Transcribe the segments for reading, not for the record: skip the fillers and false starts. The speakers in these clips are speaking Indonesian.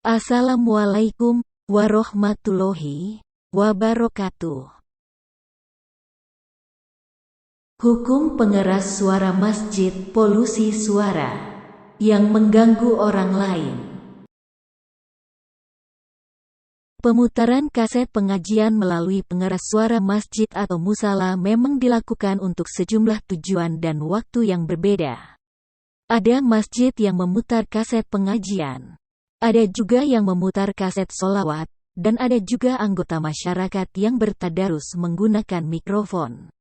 Assalamualaikum warahmatullahi wabarakatuh. Hukum pengeras suara masjid, polusi suara yang mengganggu orang lain. Pemutaran kaset pengajian melalui pengeras suara masjid atau musala memang dilakukan untuk sejumlah tujuan dan waktu yang berbeda. Ada masjid yang memutar kaset pengajian. Ada juga yang memutar kaset sholawat, dan ada juga anggota masyarakat yang bertadarus menggunakan mikrofon.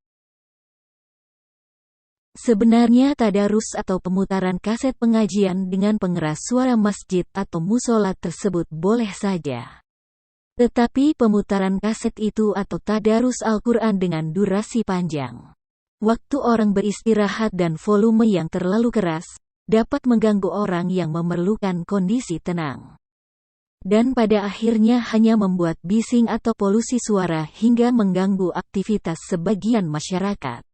Sebenarnya tadarus atau pemutaran kaset pengajian dengan pengeras suara masjid atau musola tersebut boleh saja. Tetapi pemutaran kaset itu atau tadarus Al-Quran dengan durasi panjang, waktu orang beristirahat dan volume yang terlalu keras, dapat mengganggu orang yang memerlukan kondisi tenang. Dan pada akhirnya hanya membuat bising atau polusi suara hingga mengganggu aktivitas sebagian masyarakat.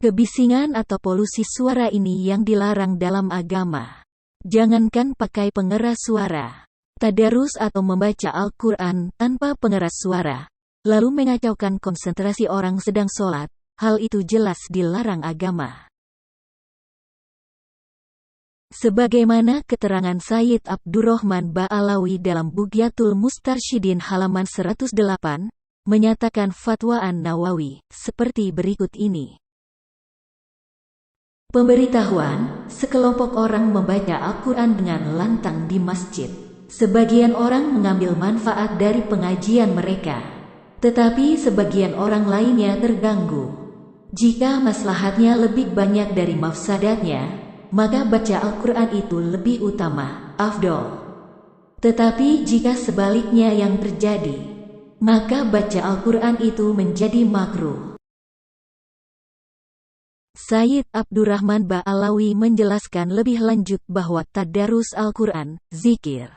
Kebisingan atau polusi suara ini yang dilarang dalam agama. Jangankan pakai pengeras suara, tadarus atau membaca Al-Quran tanpa pengeras suara, lalu mengacaukan konsentrasi orang sedang sholat, hal itu jelas dilarang agama. Sebagaimana keterangan Sayyid Abdurrahman Ba'alawi dalam Bughyatul Mustarsyidin halaman 108, menyatakan fatwa An-Nawawi, seperti berikut ini. Pemberitahuan, sekelompok orang membaca Al-Quran dengan lantang di masjid. Sebagian orang mengambil manfaat dari pengajian mereka, tetapi sebagian orang lainnya terganggu. Jika maslahatnya lebih banyak dari mafsadatnya, maka baca Al-Quran itu lebih utama, afdol. Tetapi jika sebaliknya yang terjadi, maka baca Al-Quran itu menjadi makruh. Sayyid Abdurrahman Ba'alawi menjelaskan lebih lanjut bahwa tadarus Al-Quran, zikir,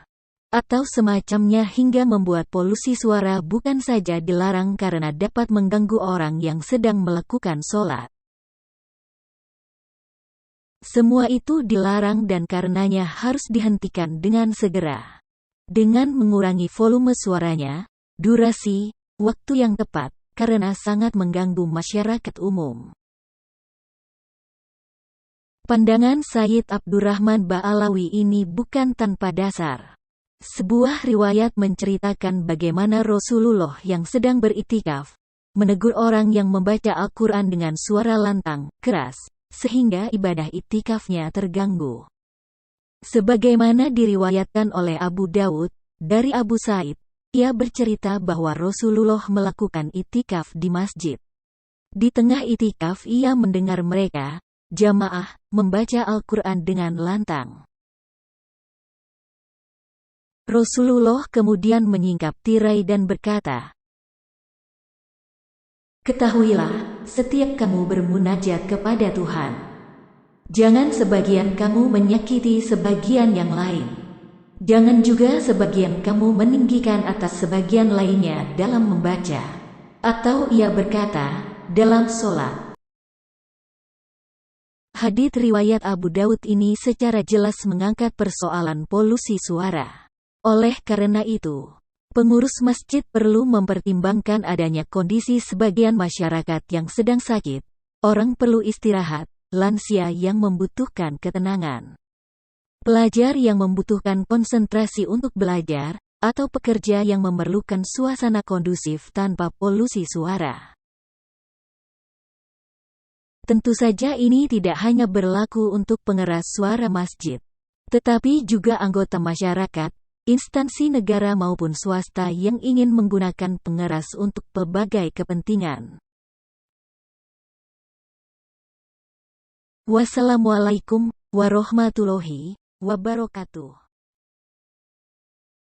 atau semacamnya hingga membuat polusi suara bukan saja dilarang karena dapat mengganggu orang yang sedang melakukan sholat. Semua itu dilarang dan karenanya harus dihentikan dengan segera. Dengan mengurangi volume suaranya, durasi, waktu yang tepat, karena sangat mengganggu masyarakat umum. Pandangan Sayyid Abdurrahman Ba'alawi ini bukan tanpa dasar. Sebuah riwayat menceritakan bagaimana Rasulullah yang sedang beriktikaf, menegur orang yang membaca Al-Quran dengan suara lantang, keras, sehingga ibadah iktikafnya terganggu. Sebagaimana diriwayatkan oleh Abu Dawud, dari Abu Sa'id, ia bercerita bahwa Rasulullah melakukan iktikaf di masjid. Di tengah iktikaf ia mendengar mereka, jamaah, membaca Al-Quran dengan lantang. Rasulullah kemudian menyingkap tirai dan berkata, "Ketahuilah, setiap kamu bermunajat kepada Tuhan. Jangan sebagian kamu menyakiti sebagian yang lain. Jangan juga sebagian kamu meninggikan atas sebagian lainnya dalam membaca." Atau ia berkata, dalam sholat. Hadits riwayat Abu Dawud ini secara jelas mengangkat persoalan polusi suara. Oleh karena itu, pengurus masjid perlu mempertimbangkan adanya kondisi sebagian masyarakat yang sedang sakit, orang perlu istirahat, lansia yang membutuhkan ketenangan, pelajar yang membutuhkan konsentrasi untuk belajar, atau pekerja yang memerlukan suasana kondusif tanpa polusi suara. Tentu saja ini tidak hanya berlaku untuk pengeras suara masjid, tetapi juga anggota masyarakat, instansi negara maupun swasta yang ingin menggunakan pengeras untuk pelbagai kepentingan. Wassalamualaikum warahmatullahi wabarakatuh.